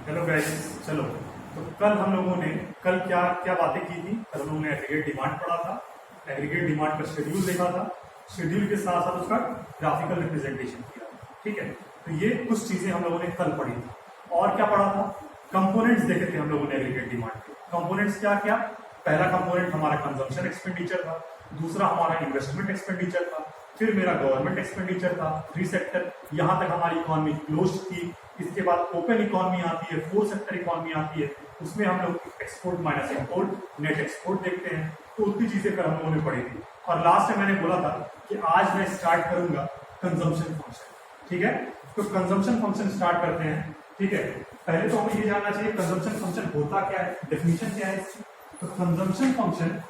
Hello guys, चलो। तो कल क्या क्या बातें की थी। कल हम लोगों ने एग्रीगेट डिमांड पढ़ा था। एग्रीगेट डिमांड का शेड्यूल देखा था। शेड्यूल के साथ साथ उसका ग्राफिकल रिप्रेजेंटेशन किया। ठीक है, तो ये कुछ चीजें हम लोगों ने कल पढ़ी थी। और क्या पढ़ा था? कंपोनेंट्स देखे थे हम लोगों ने एग्रीगेट डिमांड के। कंपोनेंट्स क्या क्या? पहला कंपोनेंट हमारा कंजम्पशन एक्सपेंडिचर था, दूसरा हमारा इन्वेस्टमेंट एक्सपेंडिचर था, फिर मेरा गवर्नमेंट एक्सपेंडिचर था, 3 सेक्टर। यहां तक हमारी इकोनॉमी क्लोज थी। इसके बाद ओपन इकोनॉमी आती है, 4 सेक्टर इकोनॉमी आती है। उसमें हम लोग export minus import, net export देखते हैं। तो उतनी चीजें कल हम लोगों ने पढ़ी थी। और लास्ट में मैंने बोला था कि आज मैं स्टार्ट करूंगा कंजम्पशन फंक्शन। ठीक है, तो कंजम्पशन फंक्शन स्टार्ट करते हैं। ठीक है, पहले तो हमें ये जानना चाहिए कंजम्पशन फंक्शन होता क्या है, डेफिनेशन क्या है इसकी। तो consumption function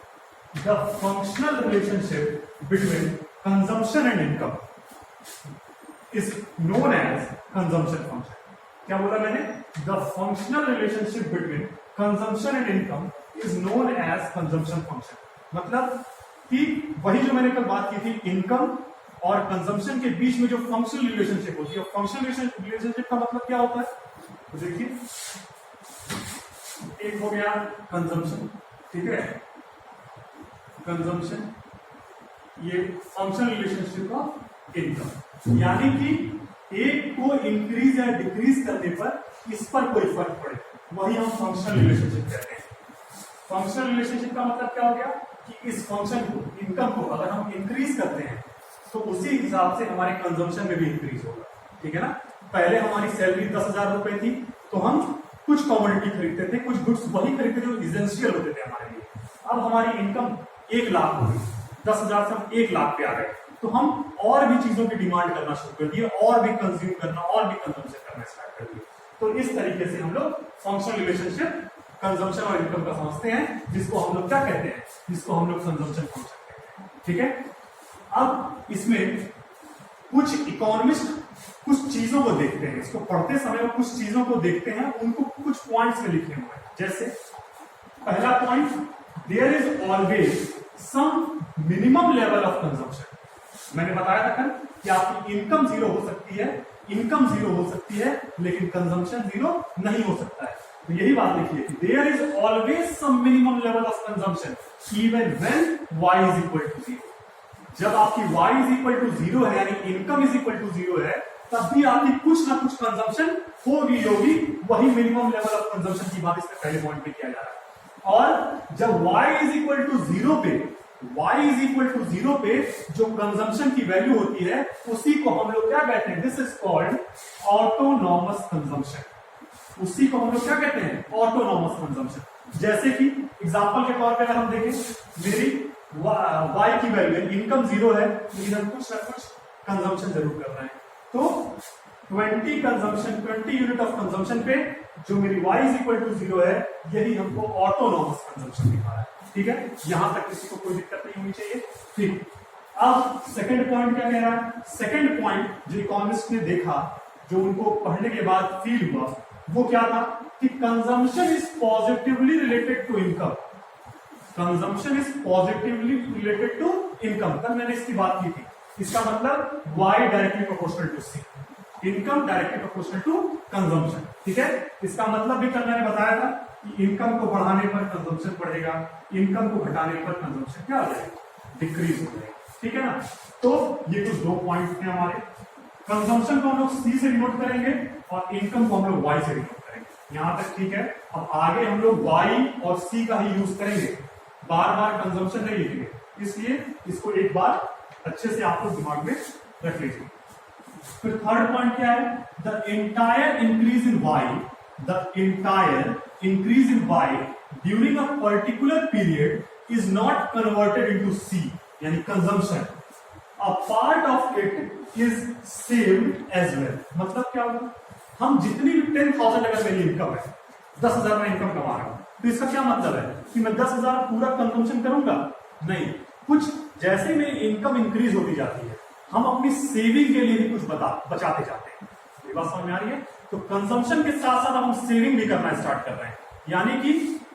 the functional relationship between consumption and income is known as consumption function. क्या बोला मैंने? The functional relationship between consumption and income is known as consumption function. मतलब कि वही जो मैंने कल बात की थी, इनकम और कंजम्पशन के बीच में जो फंक्शनल रिलेशनशिप होती है। फंक्शनल रिलेशनशिप का मतलब क्या होता है? तो देखिए, एक हो गया कंजम्पशन, ठीक है, कंजम्पशन, ये फंक्शनल रिलेशनशिप ऑफ इनकम। यानी कि एक को इंक्रीज या डिक्रीज करने पर इस पर कोई फर्क पड़े, वही हम फंक्शनल रिलेशनशिप कहते हैं। फंक्शनल रिलेशनशिप का मतलब क्या हो गया कि इस फंक्शन को, इनकम को अगर हम इंक्रीज करते हैं तो उसी हिसाब से हमारे कंजम्पशन में भी इंक्रीज होगा। ठीक है ना? पहले हमारी सैलरी 10,000 रुपए थी, तो हम कुछ कमोडिटी खरीदते थे, कुछ गुड्स वही खरीदते जो इसेंशियल होते थे हमारे लिए। अब हमारी इनकम 1 लाख हो गई, 10,000 से हम 1 लाख पे आ गए, तो हम और भी चीजों की डिमांड करना शुरू कर दिए, और भी कंज्यूम करना, और भी कंजम्पशन करना स्टार्ट कर दिए। तो इस तरीके से हम लोग फंक्शनल रिलेशनशिप कंजम्पशन और इनकम का समझते हैं, जिसको हम लोग क्या कहते हैं, जिसको हम लोग कंजम्पशन फंक्शन कहते हैं। ठीक है, अब इसमें कुछ इकोनॉमिस्ट कुछ चीजों को देखते हैं, इसको पढ़ते समय वो कुछ चीजों को देखते हैं, उनको कुछ पॉइंट्स में लिखे हुए हैं। जैसे पहला point, there is always some minimum level of consumption. मैंने बताया था कल कि आपकी इनकम 0 हो सकती है, इनकम 0 हो सकती है, लेकिन कंजम्पशन 0 नहीं हो सकता है। तो यही बात लिखिए कि there is always some minimum level of consumption even when y is equal to 0। जब आपकी y इज इक्वल टू 0 है, यानी इनकम इज इक्वल टू 0 है, तब भी आपकी कुछ ना कुछ कंजम्पशन होगी। वही मिनिमम लेवल ऑफ कंजम्पशन की बात इसमें पहले पॉइंट पे किया जा रहा है। और जब y इज इक्वल टू 0 पे, y इज इक्वल टू 0 पे जो कंजम्पशन की वैल्यू होती है, उसी को हम लोग क्या कहते हैं? This is called autonomous consumption. उसी को हम लोग क्या कहते हैं? Autonomous consumption. जैसे कि एग्जांपल के तौर पे अगर हम देखें, मेरी y की वैल्यू, इनकम 0 है, लेकिन हम कुछ ना कुछ कंजम्पशन जरूर कर रहे हैं, तो 20 यूनिट ऑफ कंजम्पशन पे जो मेरी y इज इक्वल टू 0 है, यही हमको ऑटोनॉमस कंजम्पशन दिखा रहा है। ठीक है, यहां तक किसी को कोई दिक्कत नहीं होनी चाहिए। ठीक, अब सेकंड पॉइंट क्या कह रहा है? सेकंड पॉइंट जो इकोनॉमिस्ट ने देखा, जो उनको पढ़ने के बाद फील हुआ, वो क्या था कि consumption is positively related to income. Consumption is positively related to income. कल मैंने इसकी बात की थी। इसका मतलब y directly proportional to c, income directly proportional to consumption. ठीक है, इसका मतलब भी कल मैंने बताया था कि इनकम को बढ़ाने पर कंजम्पशन बढ़ेगा, इनकम को घटाने पर कंजम्पशन क्या हो जाएगा? डिक्रीज हो जाएगा। ठीक है ना? तो ये कुछ 2 पॉइंट थे हमारे। कंजम्पशन को हम लोग C से डिनोट करेंगे और इनकम को हम लोग Y से डिनोट करेंगे। यहां तक ठीक है। अब आगे हम लोग Y और C का ही यूज करेंगे, बार बार कंजम्पशन नहीं लिखेंगे, इसलिए इसको एक बार अच्छे से आप लोग दिमाग में रख लीजिए। फिर थर्ड पॉइंट क्या है? The entire increase in Y, the entire increase in y during a particular period is not converted into C, यानी consumption. A part of it is saved as well. मतलब क्या होगा? हम जितनी भी 10,000 अगर मेरी इनकम है, 10,000 में इनकम कमा रहा हूं, तो इसका क्या मतलब है कि मैं 10,000 पूरा कंजम्पशन करूंगा? नहीं, कुछ जैसे मेरी इनकम इंक्रीज होती जाती है, हम अपनी सेविंग के लिए भी कुछ बचाते जाते हैं। ये बात समझ में आ रही है? तो कंजम्पशन के साथ साथ हम सेविंग भी करना स्टार्ट कर रहे हैं, यानी कि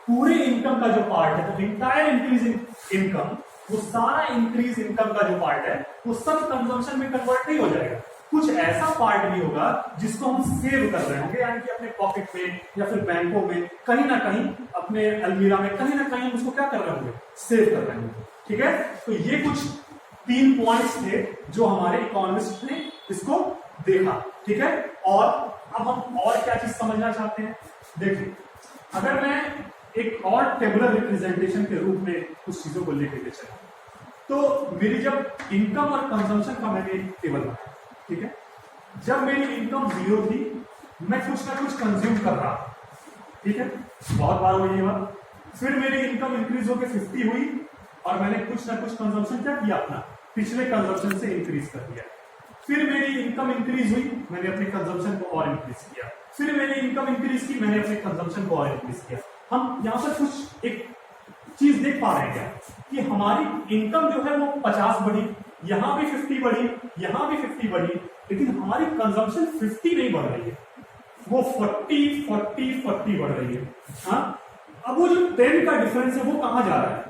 पूरे इनकम का जो पार्ट है, तो इंटायर इंक्रीज इन इनकम, वो सारा इंक्रीज इनकम का जो पार्ट है, वो सब कंजम्पशन में कन्वर्ट नहीं हो जाएगा, कुछ ऐसा पार्ट भी होगा जिसको हम सेव कर रहे होंगे, यानी कि अपने पॉकेट में या फिर बैंकों में कहीं ना कहीं, अपने अलमीरा में कहीं ना कहीं हम उसको क्या कर रहे होंगे, सेव कर रहे होंगे। ठीक है, तो ये कुछ 3 पॉइंट्स थे जो हमारे इकोनॉमिस्ट ने इसको देखा। ठीक है, और अब हम और क्या चीज समझना चाहते हैं। देखिए, अगर मैं एक और टेबुलर रिप्रेजेंटेशन के रूप में कुछ चीजों को लेकर चला, तो मेरी जब इनकम और कंजम्पशन का मैंने एक टेबल बनाया, ठीक है, जब मेरी इनकम 0 थी, मैं कुछ ना कुछ कंज्यूम कर रहा था, ठीक है, बहुत बार हुई ये बात। फिर मेरी इनकम इंक्रीज होकर 50 हुई और मैंने कुछ ना कुछ कंजम्पशन क्या किया, अपना पिछले कंजम्पशन से इंक्रीज कर दिया। फिर मेरी इनकम इंक्रीज हुई, मैंने अपने कंजम्पशन को और इंक्रीज किया। फिर मेरी इनकम इंक्रीज की, मैंने अपने कंजम्पशन को और इंक्रीज किया। हम यहां पर कुछ एक चीज देख पा रहे हैं क्या, कि हमारी इनकम जो है वो 50 बढ़ी, यहां भी 50 बढ़ी, यहां भी 50 बढ़ी, लेकिन हमारी कंजम्पशन 50 नहीं बढ़ रही है, वो 40 40 40 बढ़ रही है। हाँ, अब वो जो 10 का डिफरेंस है वो कहां जा रहा है?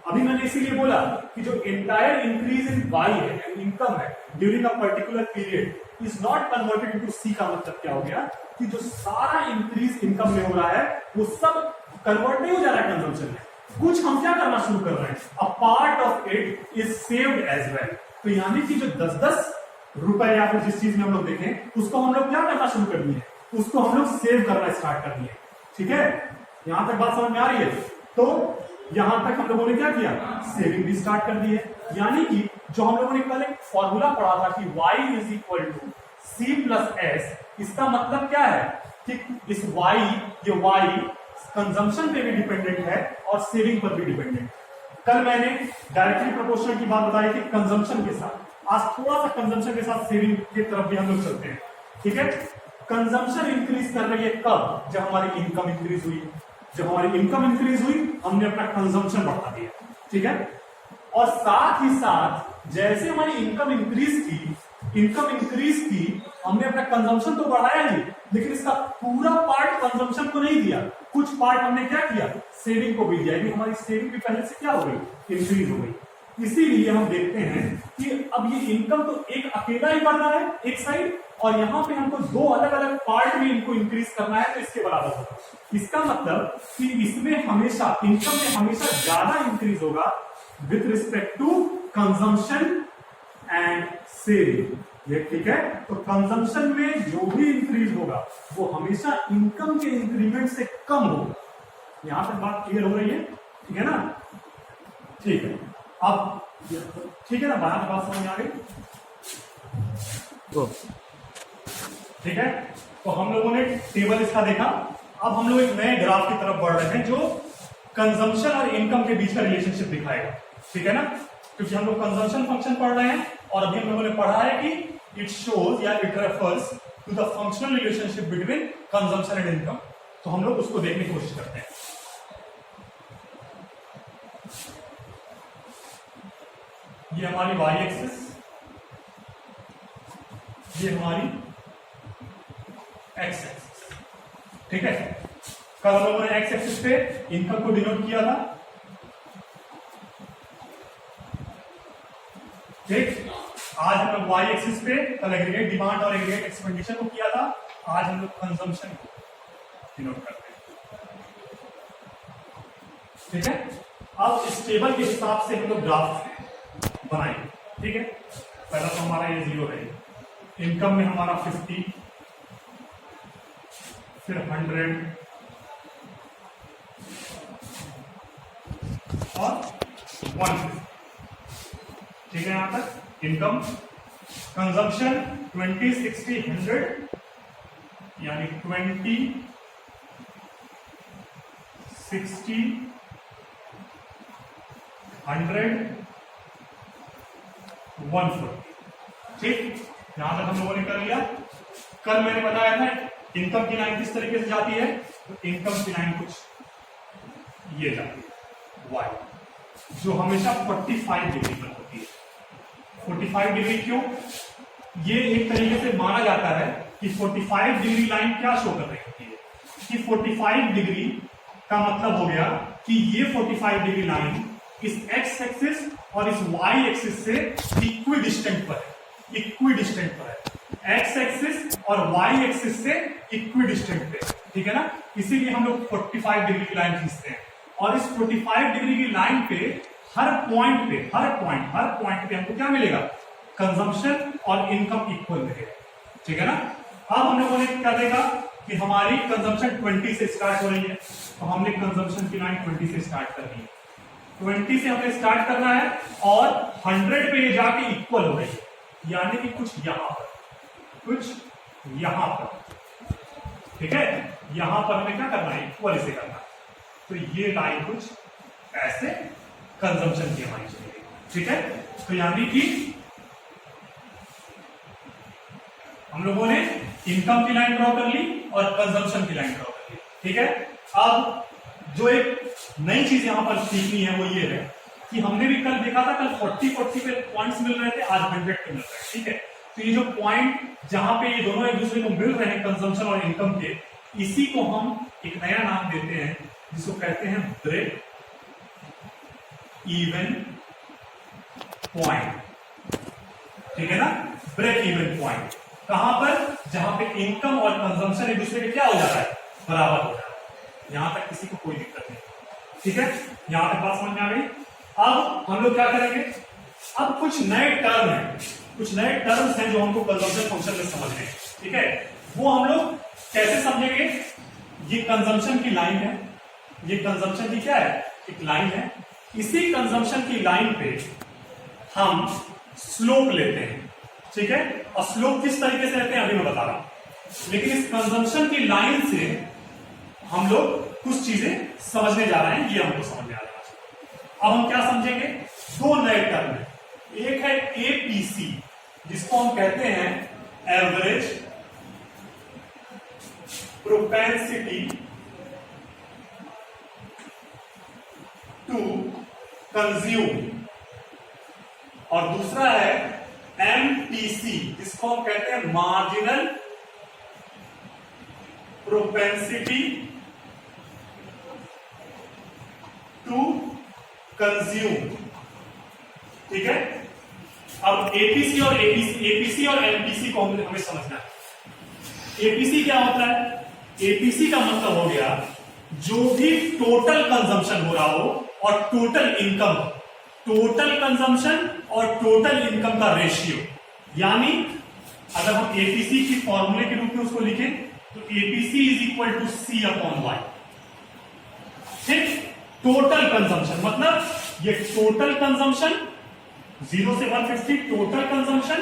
अभी मैंने इसीलिए बोला कि जो एंटायर इंक्रीज इन वाई है, इनकम है, during a particular period is not converted into C. का मतलब क्या हो गया कि जो सारा इंक्रीज इनकम में हो रहा है वो सब कन्वर्ट नहीं हो जा रहा है कंजम्पशन में, कुछ हम क्या करना शुरू कर रहे हैं, a part of it is saved as well. तो यानी कि जो 10-10 रुपए या फिर जिस चीज में हम लोग देखें, उसको हम लोग क्या करना शुरू कर दिए, उसको हम लोग सेव करना स्टार्ट कर दिए। ठीक है, यहां तक बात समझ में आ रही है? तो यहां तक हम लोगों ने क्या किया, सेविंग भी स्टार्ट कर दी है। यानी कि जो हम लोगों ने कल एक फॉर्मूला पढ़ा था कि y is equal to C plus S, इसका मतलब क्या है कि इस y, ये y कंजम्पशन पे भी डिपेंडेंट है और सेविंग पर भी डिपेंडेंट। कल मैंने डायरेक्टली प्रोपोर्शनल की बात बताई थी कंजम्पशन के साथ, आज थोड़ा सा कंजम्पशन के साथ सेविंग की तरफ भी हम लोग चलते हैं। ठीक है, कंजम्पशन इंक्रीज कर रही है कब, जब हमारी इनकम इंक्रीज हुई। जब हमारी इनकम इंक्रीज हुई, हमने अपना कंजम्पशन बढ़ा दिया। ठीक है, और साथ ही साथ जैसे हमारी इनकम इंक्रीज की, हमने अपना कंजम्पशन तो बढ़ाया ही, लेकिन इसका पूरा पार्ट कंजम्पशन को नहीं दिया, कुछ पार्ट हमने क्या किया, सेविंग को भी दिया। हमारी सेविंग भी पहले से क्या हो गई, इंक्रीज हो गई। इसीलिए हम देखते हैं कि अब ये इनकम तो एक अकेला ही बढ़ रहा है एक साइड, और यहां पे हमको 2 अलग अलग पार्ट में इनको इंक्रीज करना है, तो इसके बराबर होगा। इसका मतलब कि इसमें हमेशा इनकम में हमेशा ज्यादा इंक्रीज होगा with respect to consumption and saving. ये ठीक है, तो कंजम्पशन में जो भी इंक्रीज होगा वो हमेशा इनकम के इंक्रीमेंट से कम होगा। यहां तक बात क्लियर हो रही है? ठीक है ना? ठीक है, अब ठीक है ना, बात समझ में आ गई? ठीक है, तो हम लोगों ने टेबल इसका देखा। अब हम लोग एक नए ग्राफ की तरफ बढ़ रहे हैं जो कंजम्पशन और इनकम के बीच का रिलेशनशिप दिखाएगा। ठीक है ना, क्योंकि हम लोग कंजम्पशन फंक्शन पढ़ रहे हैं और अभी हम लोगों ने पढ़ा है कि इट शोज या it refers to the functional relationship between consumption and income. तो हम लोग उसको देखने की कोशिश करते हैं। ये हमारी वाई एक्सिस, ये हमारी एक्स एक्सिस। ठीक है, कल हम लोगों ने एक्स एक्सिस पे इनकम को डिनोट किया था। ठीक, आज हम लोग वाई एक्सिस पे कल एग्रीगेट डिमांड और एग्रीगेट एक्सपेंडिचर को किया था, आज हम लोग कंजम्पशन को डिनोट करते हैं। ठीक है, अब इस टेबल के हिसाब से हम लोग ग्राफ बनाएंगे। ठीक है, पहला तो हमारा ये 0 है, इनकम में हमारा 50, फिर 100 और 150। ठीक है, यहां तक इनकम। कंजम्पशन 20, 60, 100, यानी 20, 60, 100, 140। ठीक, यहां तक हम लोगों ने कर लिया। कल मैंने बताया था इनकम की लाइन किस तरीके से जाती है, तो इनकम की लाइन कुछ ये जाती है वाई, जो हमेशा 45 डिग्री पर होती है। 45 डिग्री क्यों? ये एक तरीके से माना जाता है कि 45 डिग्री लाइन क्या शो कर रही होती है, कि 45 डिग्री का मतलब हो गया कि ये 45 डिग्री लाइन इस एक्स एक्सिस और इस वाई एक्सिस से इक्विडिस्टेंट पर है, इक्विडिस्टेंट पर है। एक्स एक्सिस और वाई एक्सिस से इक्विडिस्टेंट पे, ठीक है ना। इसीलिए हम लोग 45 डिग्री की लाइन खींचते हैं और इस 45 डिग्री की लाइन पे हर पॉइंट पे हमको क्या मिलेगा, कंजम्पशन और इनकम इक्वल मिलेगा, ठीक है ना। अब हम लोगों ने क्या देखा कि हमारी कंजम्पशन 20 से स्टार्ट हो रही है, तो हमने कंजम्पशन की लाइन 20 से स्टार्ट करनी है, 20 से हमें स्टार्ट करना है और 100 पे ये जाके इक्वल हो रही है, यानी कि कुछ यहां पर, ठीक है। यहां पर हमें क्या करना है, इक्वल इसे करना है। तो ये लाइन कुछ ऐसे कंजम्पशन की हमारी चलेगी, ठीक है। तो यानी कि हम लोगों ने इनकम की लाइन ड्रॉ कर ली और कंजम्पशन की लाइन ड्रॉ कर ली, ठीक है। अब जो एक नई चीज यहां पर सीखनी है वो ये है कि हमने भी कल देखा था, कल 40 पे पॉइंट्स मिल रहे थे, आज 100 पे मिल रहे हैं, ठीक है। तो ये जो पॉइंट जहां पे ये दोनों एक दूसरे को मिल रहे हैं, कंजम्पशन और इनकम के, इसी को हम एक नया नाम देते हैं जिसको कहते हैं ब्रेक इवन पॉइंट, ठीक है ना। ब्रेक इवन पॉइंट कहां पर, जहां पे इनकम और कंजम्पशन एक दूसरे के क्या हो जाता है, बराबर हो जाता है। यहां तक किसी को कोई दिक्कत नहीं, ठीक है। यहां तक बात समझ में आ गई। अब हम लोग क्या करेंगे, अब कुछ नए टर्म है, कुछ नए टर्म्स हैं जो हमको कंजम्पशन फंक्शन में समझने हैं, ठीक है। वो हम लोग कैसे समझेंगे, ये कंजम्पशन की लाइन है, ये कंजम्पशन की क्या है, एक लाइन है। इसी कंजम्पशन की लाइन पे हम स्लोप लेते हैं, ठीक है। और स्लोप किस तरीके से लेते हैं अभी मैं बता रहा हूं, लेकिन इस कंजम्पशन की लाइन से हम लोग कुछ चीजें समझने जा रहे हैं, ये हमको समझ में आ रहा है। अब हम क्या समझेंगे, दो नए टर्म है, एक है एपीसी जिसको हम कहते हैं एवरेज प्रोपेंसिटी टू कंज्यूम, और दूसरा है एमपीसी जिसको हम कहते हैं मार्जिनल प्रोपेंसिटी टू कंज्यूम, ठीक है। अब एपीसी और एमपीसी को हमें समझना है। एपीसी क्या होता है, एपीसी का मतलब हो गया जो भी टोटल कंजम्पशन हो रहा हो और टोटल इनकम, टोटल कंजम्पशन और टोटल इनकम का रेशियो, यानी अगर हम एपीसी की फॉर्मूले के रूप में उसको लिखें तो APC is equal to C upon Y, ठीक। टोटल कंजम्पशन मतलब ये टोटल कंजम्पशन 0 से 150 टोटल कंजम्पशन,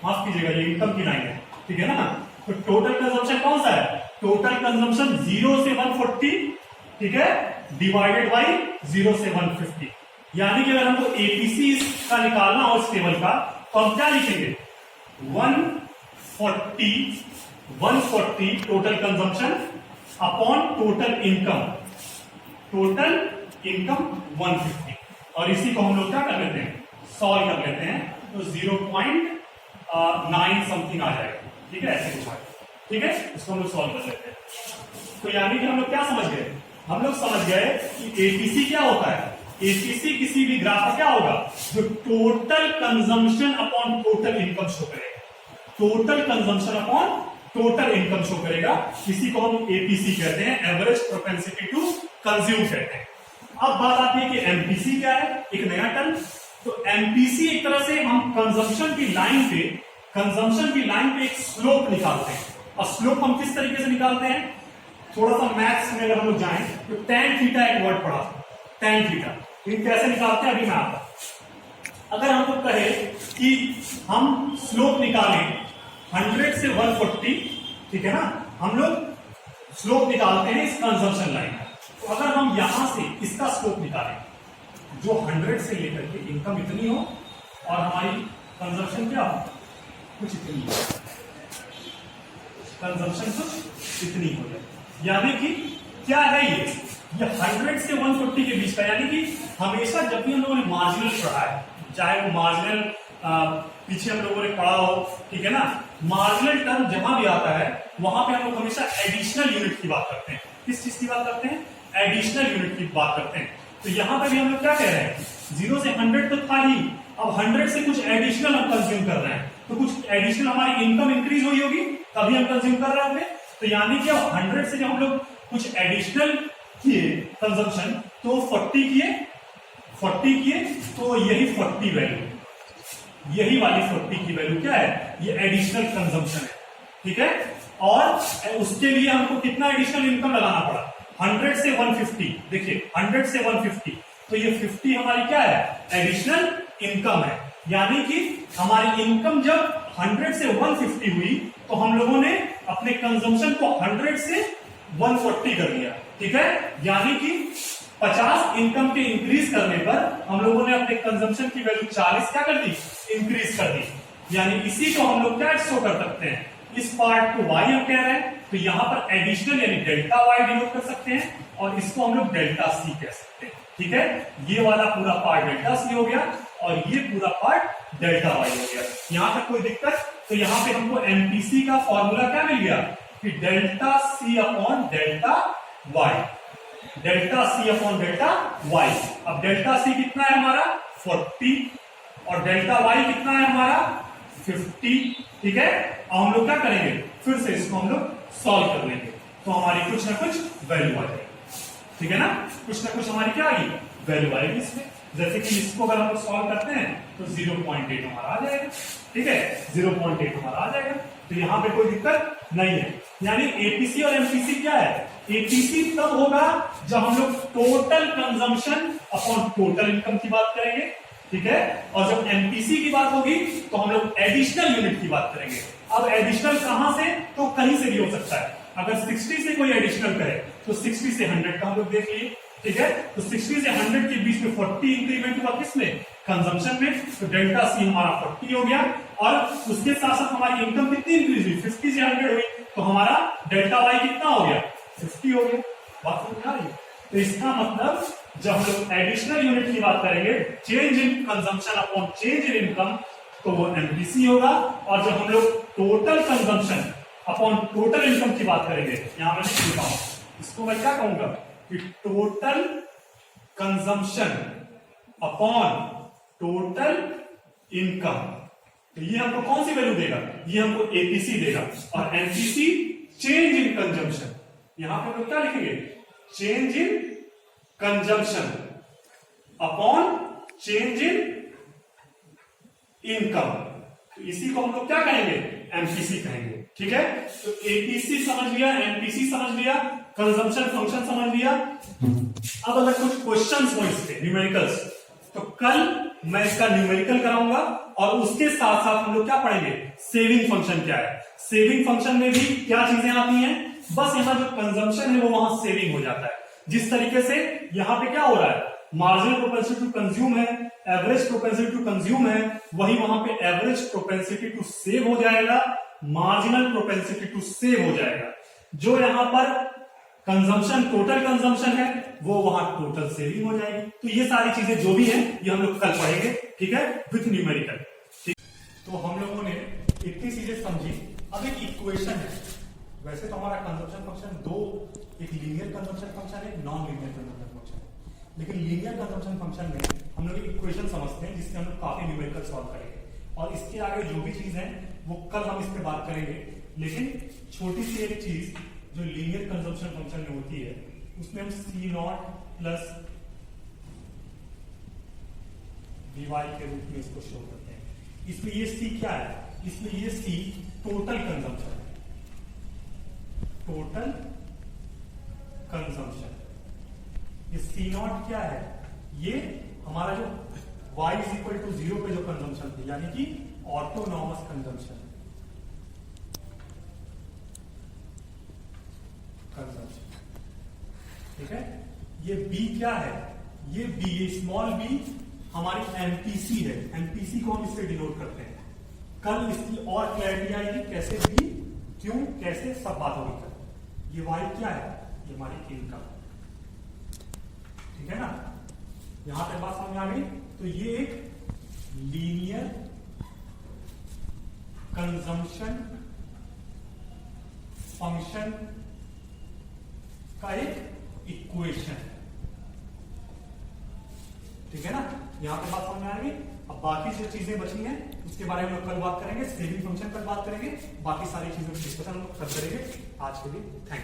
माफ कीजिएगा ये इनकम की लाइन है, ठीक है ना। तो टोटल कंजम्पशन कौन सा है, टोटल कंजम्पशन 0 से 140, ठीक है, डिवाइडेड बाई 0 से 150, यानी कि अगर हमको एपीसी का निकालना हो इस टेबल का तो हम क्या लिखेंगे, 140 total consumption upon total income 150, और इसी को हम लोग क्या कर लेते हैं, सॉल्व कर लेते हैं, तो 0.9 समथिंग आ जाएगा, ठीक है, ऐसे कुछ, ठीक है। इसको हम लोग सॉल्व कर लेते हैं। तो यानी कि हम लोग क्या समझ गए, हम लोग समझ गए कि एपीसी क्या होता है, एपीसी किसी भी ग्राफ का क्या होगा, जो total consumption upon total income show करेगा, total consumption upon total income show करेगा, इसी को हम एपीसी कहते हैं, एवरेज प्रोपेंसिटी टू कंज्यूम कहते हैं। अब बात आती है कि एमपीसी क्या है, एक नया टर्म। तो एमपीसी एक तरह से हम कंजम्पशन की लाइन पे एक स्लोप निकालते हैं, और स्लोप हम किस तरीके से निकालते हैं, थोड़ा सा मैथ्स में अगर हम लोग जाएं तो tan थीटा एक वर्ड पढ़ा, tan थीटा, लेकिन कैसे निकालते हैं अभी मैं आपको, अगर हम लोग कहे कि हम स्लोप निकालें 100 से 140, ठीक है ना, हम लोग स्लोप निकालते हैं इस कंजम्पशन लाइन का। तो अगर हम यहां से इसका स्लोप निकालें जो 100 से लेकर के इनकम इतनी हो और हमारी कंजम्पशन क्या हो, कुछ इतनी हो, कंजम्पशन कुछ इतनी हो जाए, यानी कि क्या है ये 100 से 140 के बीच का, यानी कि हमेशा जब भी हम लोगों ने मार्जिनल पढ़ा है, चाहे वो मार्जिनल पीछे हम लोगों ने पढ़ा हो, ठीक है ना, मार्जिनल टर्म जहां भी आता है वहां पे हम लोग हमेशा एडिशनल यूनिट की बात करते हैं। किस चीज की बात करते हैं, एडिशनल यूनिट की बात करते हैं। तो यहां पर भी हम लोग क्या कह रहे हैं, 0 से 100 तो था ही, अब 100 से कुछ एडिशनल हम कंज्यूम कर रहे हैं, तो कुछ एडिशनल हमारी इनकम इंक्रीज हुई होगी तभी हम कंज्यूम कर रहे होंगे। तो यानी कि अब 100 से जब हम लोग कुछ एडिशनल किए कंजम्पशन, तो 40 किए तो यही 40 वैल्यू, यही वाली 40 की वैल्यू क्या है, ये एडिशनल कंजम्पशन है, ठीक है। और उसके लिए हमको कितना एडिशनल इनकम लगाना पड़ा, 100 से 150, देखिए 100 से 150, तो ये 50 हमारी क्या है, एडिशनल इनकम है। यानी कि हमारी इनकम जब 100 से 150 हुई तो हम लोगों ने अपने कंजम्पशन को 100 से 140 कर दिया, ठीक है। यानी कि 50 इनकम के इंक्रीज करने पर हम लोगों ने अपने कंजम्पशन की वैल्यू 40 क्या कर दी, इंक्रीज कर दी। यानी इसी को हम लोग क्या शो कर सकते हैं, इस पार्ट को y हम कह रहे हैं, तो यहां पर एडिशनल यानी डेल्टा y डिनोट कर सकते हैं, और इसको हम लोग डेल्टा c कह सकते हैं, ठीक है। ये वाला पूरा पार्ट डेल्टा c हो गया और ये पूरा पार्ट डेल्टा y हो गया। यहां तक कोई दिक्कत? तो यहां पे हमको एमपीसी का फॉर्मूला क्या मिल गया कि delta c upon delta y, delta c upon delta y। अब डेल्टा c कितना है हमारा 40 और डेल्टा y कितना है हमारा 50, ठीक है। अब हम लोग क्या करेंगे, फिर से इसको हम लोग सॉल्व कर लेंगे, तो हमारी कुछ ना कुछ वैल्यू आ जाएगी, ठीक है ना, कुछ ना कुछ हमारी क्या आएगी, वैल्यू आएगी इसमें। जैसे कि इसको अगर हम लोग सॉल्व करते हैं तो 0.8 हमारा आ जाएगा, ठीक है, 0.8 हमारा आ जाएगा। तो यहां पे कोई दिक्कत नहीं है। यानी एपीसी और एमपीसी क्या है, एपीसी तब होगा जब हम लोग total consumption upon total income की बात करेंगे, ठीक है। और जब एमपीसी की बात होगी तो हम लोग एडिशनल यूनिट की बात करेंगे। अब एडिशनल कहां से, तो कहीं से भी हो सकता है। अगर 60 से कोई एडिशनल करे तो 60 से 100 का हम लोग देख लिए, ठीक है। तो 60 से 100 के बीच में 40 इंक्रीमेंट हुआ, किसमें, कंजम्पशन में, तो डेल्टा सी हमारा 40 हो गया। और उसके साथ साथ हमारी इनकम कितनी इंक्रीज हुई, 50 से 100 हुई, तो हमारा डेल्टा वाई कितना हो गया, 50 हो गया। बात समझ आ रही है? तो इसका मतलब जब हम लोग एडिशनल यूनिट की बात करेंगे, change in consumption upon change in income, तो वो एमपीसी होगा। और जब हम लोग total consumption upon total income की बात करेंगे, यहां पर लिख देता हूं, इसको मैं क्या कहूंगा कि total consumption upon total income. तो ये हमको कौन सी वैल्यू देगा, ये हमको एपीसी देगा। और एमपीसी चेंज इन कंजम्पशन, यहां पर हम लोग क्या लिखेंगे, change in consumption upon change in income. तो इसी को हम लोग क्या कहेंगे, एमपीसी कहेंगे, ठीक है। तो एपीसी समझ लिया, एमपीसी समझ लिया, कंजम्पशन फंक्शन समझ लिया। अब अगर कुछ क्वेश्चंस हो इस पे न्यूमेरिकल्स, तो कल मैं इसका न्यूमेरिकल कराऊंगा, और उसके साथ साथ हम लोग क्या पढ़ेंगे, सेविंग फंक्शन क्या है। सेविंग फंक्शन में भी क्या चीजें आती हैं, बस यहां जो कंजम्पशन है वो वहां सेविंग हो जाता है। जिस तरीके से यहां पे क्या हो रहा है, मार्जिनल प्रोपेंसिटी टू कंज्यूम है, एवरेज प्रोपेंसिटी टू कंज्यूम है, वही वहां पे एवरेज प्रोपेंसिटी टू सेव हो जाएगा, मार्जिनल प्रोपेंसिटी टू सेव हो जाएगा। जो यहां पर कंजम्पशन टोटल कंजम्पशन है वो वहां टोटल सेविंग हो जाएगी। तो ये सारी चीजें जो भी हैं ये हम लोग कल पढ़ेंगे, ठीक है, विथ न्यूमेरिकल। ठीक, तो हम लोगों ने इतनी चीजें समझी। अब एक इक्वेशन है, वैसे तो हमारा कंजम्पशन फंक्शन दो, एक लीनियर कंजम्पशन फंक्शन है, नॉन लीनियर कंजम्पशन फंक्शन है। लेकिन लीनियर कंजम्पशन फंक्शन में हम लोग एक इक्वेशन समझते हैं जिससे हम लोग काफी न्यूमेरिकल सॉल्व करेंगे, और इसके आगे जो भी चीज है वो कल हम इस पे बात करेंगे। लेकिन छोटी सी एक चीज जो लीनियर कंजम्पशन फंक्शन में होती है, उसमें हम C0 प्लस dy के रूप में इसको शो करते हैं। इसमें ये C क्या है, इसमें ये C टोटल कंजम्पशन है, टोटल कंजम्पशन। ये C0 क्या है, ये हमारा जो y इज इक्वल टू 0 पे जो कंजम्पशन थी, यानी कि ऑटोनॉमस कंजम्पशन, ठीक है। ये b क्या है, ये b, ये स्मॉल b हमारी एमपीसी है। एमपीसी को हम इससे डिनोट करते हैं। कल इसकी और क्लैरिटी आएगी, कैसे b, क्यों, कैसे, सब बात होगी कल। ये y क्या है, ये हमारी इनकम, ठीक है ना। यहां तक बात समझ आ गई। तो ये एक लीनियर कंजम्पशन फंक्शन का एक इक्वेशन है, ठीक है ना। यहां पे बात समझ में आ गई। अब बाकी जो चीजें बची हैं उसके बारे में हम लोग कल बात करेंगे, सेविंग फंक्शन कल बात करेंगे, बाकी सारी चीजों की डिस्कशन हम लोग कल करेंगे। आज के लिए थैंक यू।